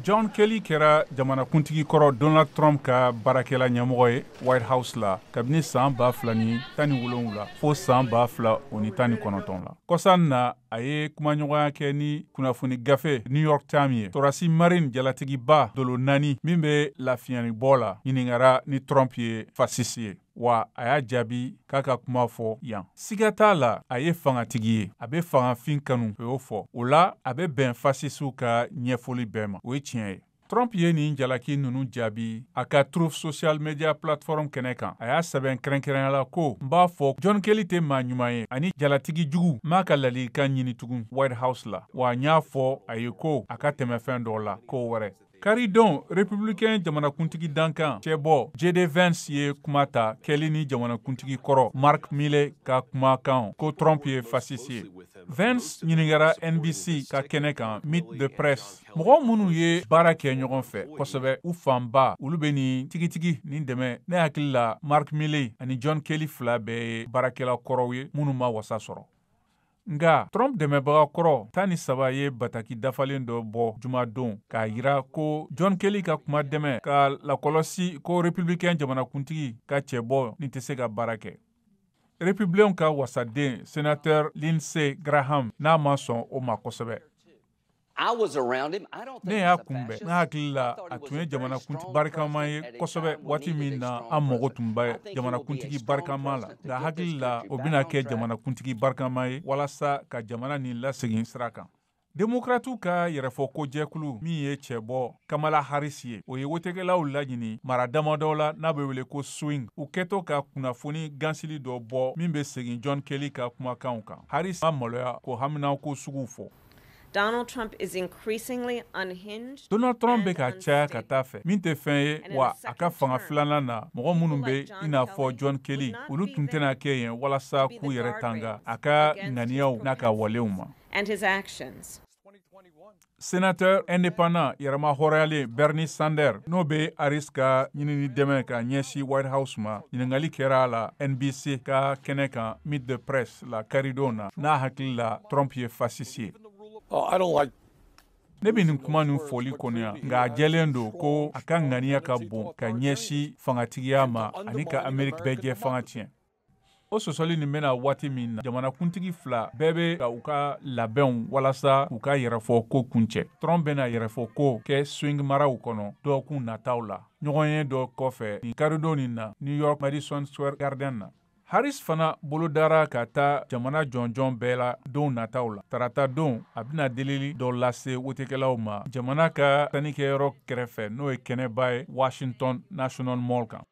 John Kelly kɛra jamanakuntigi kɔrɔ Donald Trump ka baarakɛla ɲɛmɔgɔ ye White House la kabini san 2017 la fo san 2019 la. Kɔsan na a ye kumaɲɔgɔnya kɛ ni kunnafoni gafe New York Times ye. Torasi Marine jalatigiba Dolo 4 min bɛ lafiyani bɔ la ɲiningara ni Trump ye fasisi ye. Wa a y'a jaabi k'a ka kuma fɔ yan. Siga t'a la a ye fangatigi ye. A bɛ fangafin kanu o y'o fɔ. O la a bɛ bɛn fasisiw ka ɲɛfɔli bɛɛ ma. O ye tiɲɛ ye. Trump ye nin jalaki ninnu jaabi a ka Truth Social Media Platform kɛnɛ kan. A y'a sɛbɛn kɛrɛnkɛrɛnya la ko n b'a fɔ John Kelly tɛ maa ɲuman ye ani jalatigi jugu m'a ka ladilikan ɲini tugun White House la. Wa n y'a fɔ a ye ko a ka tɛmɛ fɛn dɔw la ko wɛrɛ. Karidon républicain jamanakuntigi dankan cɛbɔ J.D. Vance ye kuma ta Kelly ni jamanakuntigi kɔrɔ Mark Milley ka kumakan ko Trump ye fasisi ye. Vance ɲiningara NBC ka kɛnɛ kan Meet the Press. Mɔgɔ minnu ye baara kɛ ɲɔgɔn fɛ kosɛbɛ u fanba olu bɛ nin tigitigi nin dɛmɛ ne hakili la Mark Milley ani John Kelly fila bɛɛ ye baarakɛla kɔrɔw ye minnu ma wasa sɔrɔ. Nga Trump dɛmɛbaga kɔrɔ 13 ye bataki dafalen dɔ bɔ jumadon k'a yira ko John Kelly ka kuma dɛmɛ ka lakɔlɔsi ko républicain jamanakuntigi ka cɛbɔ nin tɛ se ka baara kɛ. Républicain ka wasaden sénateur Lindsey Graham n'a ma sɔn o ma kosɛbɛ. Ne y'a kunbɛn n'a hakili la a tun ye jamanakuntigi barikama ye kosɛbɛ waati min na an mago tun bɛ jamanakuntigi barikama la nka hakili la o bɛna kɛ jamanakuntigi barikama ye walasa ka jamana nin lasegin sira kan. Démocrates ka yɛrɛfɔko jɛkulu min ye cɛbɔ Kamala Harris ye o ye wotekɛlaw laɲini mara damadɔ la n'a bɛ wele ko swing u kɛtɔ ka kunnafoni gansili dɔ bɔ min bɛ segin John Kelly ka kumakanw kan. Harris ma maloya ko haminaw ko sugu fɔ. Donald Trump is increasingly unhinged. Donald Trump bɛ ka caya ka taa fɛ min tɛ fɛn ye wa a ka fanga filanan na mɔgɔ minnu bɛ i n'a fɔ John Kelly olu tun tɛna kɛ yen walasa k'u yɛrɛ tanga a ka ŋaniyaw n'a ka walew ma. And his actions. Sénateur indépendant yɛrɛma hɔrɔnyalen Bernie Sanders n'o bɛ Harris ka ɲinini dɛmɛ ka ɲɛsin White House ma ɲininkali kɛra a la NBC ka kɛnɛ kan Meet the Press la karidon na n'a hakili la Trump ye fasisi ye. Ne bɛ nin kuma nin foli kɔnɔ yan nka a jɛlen don ko a ka ŋaniya ka bon ka ɲɛsin fangatigiya ma ani ka Ameriki bɛɛ jɛ fanga tiɲɛ. O sɔsɔli nin bɛna waati min na jamanakuntigi fila bɛɛ bɛ ka u ka labɛnw walasa u ka yɛrɛfɔ ko kuncɛ. Trump bɛna yɛrɛfɔ ko kɛ swing maraw kɔnɔ dɔgɔkun nataw la. Ɲɔgɔnye dɔ kɔfɛ nin karidon nin na New York Madison Square Garden na. Harris fana bolodara ka taa jamana jɔnjɔn bɛɛ la don nataw la. Tarata don a bɛna delili dɔ lase wotekɛlaw ma jamana ka tanikɛyɔrɔ kɛrɛfɛ n'o ye kɛnɛba ye Washington National Mall kan.